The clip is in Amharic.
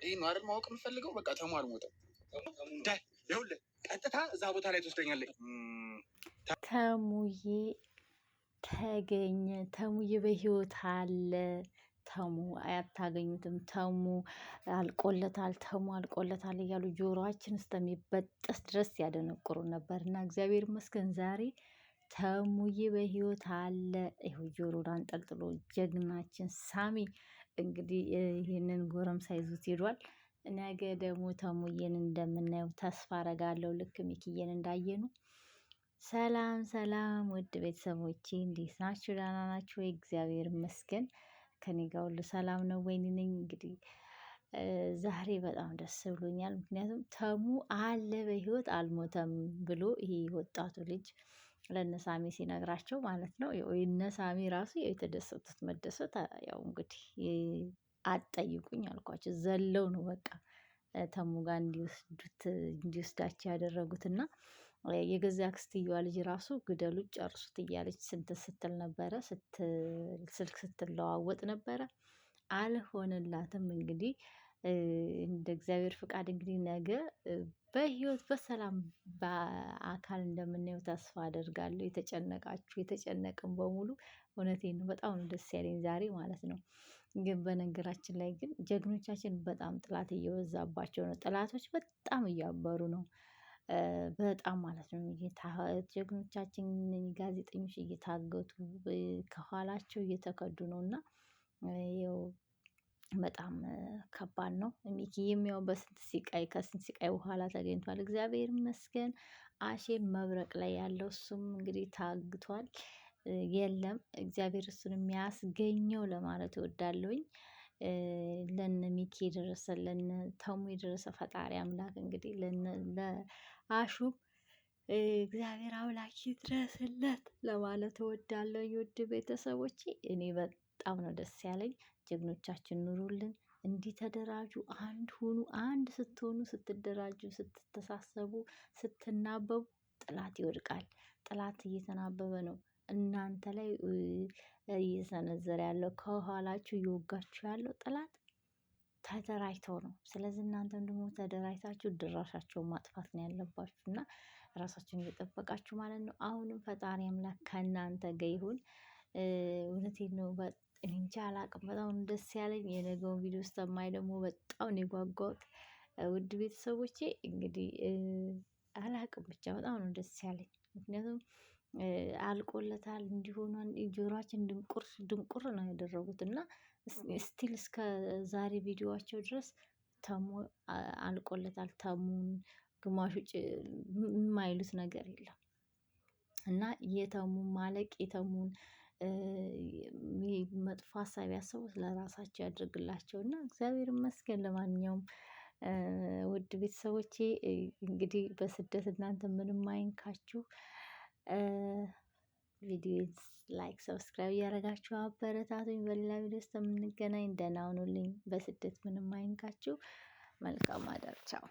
ይህ ነው አይደል ማወቅ የምፈልገው። በቃ ተሙ አልሞተም። ይኸውልህ ቀጥታ እዛ ቦታ ላይ ትወስደኛለህ። ተሙዬ ተገኘ። ተሙዬ በህይወት አለ። ተሙ አያታገኙትም። ተሙ አልቆለታል፣ ተሙ አልቆለታል እያሉ ጆሮአችን እስከሚበጠስ ድረስ ያደነቁሩ ነበር እና እግዚአብሔር ይመስገን ዛሬ ተሙዬ በህይወት አለ። ይኸው ጆሮን አንጠልጥሎ ጀግናችን ሳሚ እንግዲህ ይህንን ጎረምሳ ይዞት ሄዷል። ነገ ደግሞ ተሙዬን እንደምናየው ተስፋ አረጋለሁ። ልክ ሚኪዬን እንዳየኑ። ሰላም ሰላም ውድ ቤተሰቦቼ እንዴት ናችሁ? ደህና ናችሁ ወይ? እግዚአብሔር ይመስገን ከኔ ጋር ሁሉ ሰላም ነው። ወይኔ ነኝ እንግዲህ ዛሬ በጣም ደስ ብሎኛል። ምክንያቱም ተሙ አለ በህይወት አልሞተም ብሎ ይሄ ወጣቱ ልጅ ለነሳሚ ሲነግራቸው ማለት ነው። እነሳሚ ራሱ የተደሰቱት መደሰት ያው እንግዲህ አትጠይቁኝ አልኳቸው። ዘለው ነው በቃ ተሙ ጋር እንዲወስዳቸው ያደረጉት እና የገዛ አክስትየዋ ልጅ ራሱ ግደሉት ጨርሱት እያለች ስንት ስትል ነበረ፣ ስልክ ስትለዋወጥ ነበረ። አልሆነላትም። እንግዲህ እንደ እግዚአብሔር ፍቃድ እንግዲህ ነገ በህይወት በሰላም በአካል እንደምናየው ተስፋ አደርጋለሁ። የተጨነቃችሁ የተጨነቅን በሙሉ እውነቴን ነው በጣም ነው ደስ ያለኝ ዛሬ ማለት ነው። ግን በነገራችን ላይ ግን ጀግኖቻችን በጣም ጥላት እየበዛባቸው ነው። ጥላቶች በጣም እያበሩ ነው። በጣም ማለት ነው። ጀግኖቻችን ጋዜጠኞች እየታገቱ ከኋላቸው እየተከዱ ነው እና ያው በጣም ከባድ ነው። ሚኪዬም ያው በስንት ሲቃይ ከስንት ሲቃይ በኋላ ተገኝቷል። እግዚአብሔር ይመስገን። አሼም መብረቅ ላይ ያለው እሱም እንግዲህ ታግቷል። የለም እግዚአብሔር እሱን የሚያስገኘው ለማለት እወዳለሁኝ። ለነ ሚኪ የደረሰ ለነ ተሙ የደረሰ ፈጣሪ አምላክ እንግዲህ ለአሹም እግዚአብሔር አምላክ ይድረስለት ለማለት እወዳለሁ። የውድ ቤተሰቦቼ እኔ በጣም ነው ደስ ያለኝ። ጀግኖቻችን ኑሩልን፣ እንዲህ ተደራጁ፣ አንድ ሁኑ። አንድ ስትሆኑ፣ ስትደራጁ፣ ስትተሳሰቡ፣ ስትናበቡ ጥላት ይወድቃል። ጥላት እየተናበበ ነው እናንተ ላይ እየሰነዘረ ያለው ከኋላችሁ እየወጋችሁ ያለው ጥላት ተደራጅተው ነው። ስለዚህ እናንተም ደግሞ ተደራጅታችሁ ድራሻቸውን ማጥፋት ነው ያለባችሁ እና ራሳችሁን እየጠበቃችሁ ማለት ነው። አሁንም ፈጣሪ አምላክ ከእናንተ ጋር ይሁን። እውነቴን ነው። እኔ እንጃ አላቅም። በጣም ደስ ያለኝ የነገውን ቪዲዮ ስተማይ ደግሞ በጣም ነው የጓጓሁት። ውድ ቤተሰቦቼ እንግዲህ አላቅም ብቻ በጣም ነው ደስ ያለኝ። ምክንያቱም አልቆለታል እንዲሆኗን ጆሮአችን ድንቁር ድንቁር ነው ያደረጉት እና ስቲል እስከ ዛሬ ቪዲዮዋቸው ድረስ ተሙ አልቆለታል። ተሙን ግማሹ የማይሉት ነገር የለም እና የተሙን ማለቅ የተሙን መጥፎ ሀሳብ ያሰቡት ለራሳቸው ያድርግላቸው እና እግዚአብሔር ይመስገን። ለማንኛውም ውድ ቤተሰቦቼ እንግዲህ በስደት እናንተ ምንም አይንካችሁ። ቪዲዮ ላይክ ሰብስክራይብ እያደረጋችሁ አበረታቱኝ። በሌላ ቪዲዮ ውስጥ የምንገናኝ። ደህና ሁኑልኝ። በስደት ምንም አይንካችሁ። መልካም አዳር። ቻው